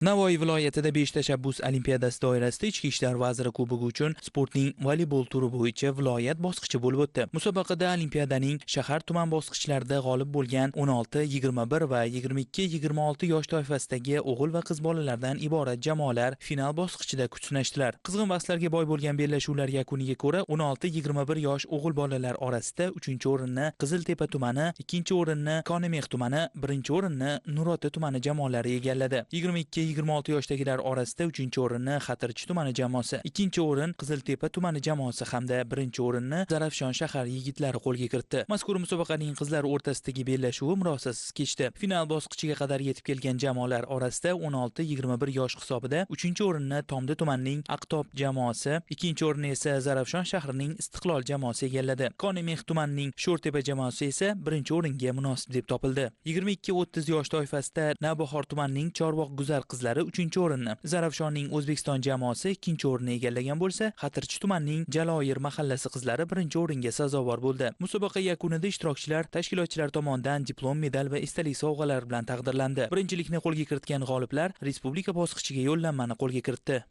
Navoiy viloyatida 5 tashabbus olimpiadasi doirasida Ichki ishlar vaziri kubogi uchun sportning voleybol turi bo'yicha viloyat bosqichi bo'lib o'tdi. Musobaqada olimpiadaning shahar-tuman bosqichlarida g'olib bo'lgan 16, 21 va 22-26 yosh toifasidagi o'g'il va qiz bolalardan iborat jamoalar final bosqichida kuch sinashdilar. Qizg'in bahslarga boy bo'lgan bellashuvlar yakuniga ko'ra 16-21 yosh o'g'il bolalar orasida 3-o'rinni Qiziltepa tumani, 2-o'rinni Konimix tumani, 1-o'rinni Nurota tumani jamoalari egalladi. 22-26 yoshdagilar orasida 3-o'rinni Xatirchi tumani jamoasi, 2-o'rin Qiziltepa tumani jamoasi hamda 1-o'rinni Zarafshon shahar yigitlari qo'lga kiritdi. Mazkur musobaqaning qizlar o'rtasidagi bellashuvi murosasiz kechdi. Final bosqichiga qadar yetib kelgan jamoalar orasida 16-21 yosh hisobida 3-o'rinni Tomdi tumanining Aqtob jamoasi, 2-o'rinni esa Zarafshon shahrining Istiqlol jamoasi egalladi. Konimix tumanining Sho'rtepa jamoasi esa 1-o'ringa munosib deb topildi. 22-30 yosh toifasida Navbahor tumanining Chorvoq Guzar qizlari 3-o'rinni, Zarafshonning O'zbekiston jamoasi 2-o'rinni egallagan bo'lsa, Xatirchi tumanining Jaloyir mahallasi qizlari 1-o'ringa sazovor bo'ldi. Musobaqa yakunida ishtirokchilar tashkilotchilar tomonidan diplom, medal va esdalik sovg'alari bilan taqdirlandi. Birinchilikni qo'lga kiritgan g'oliblar respublika bosqichiga yo'llanmani qo'lga kiritdi.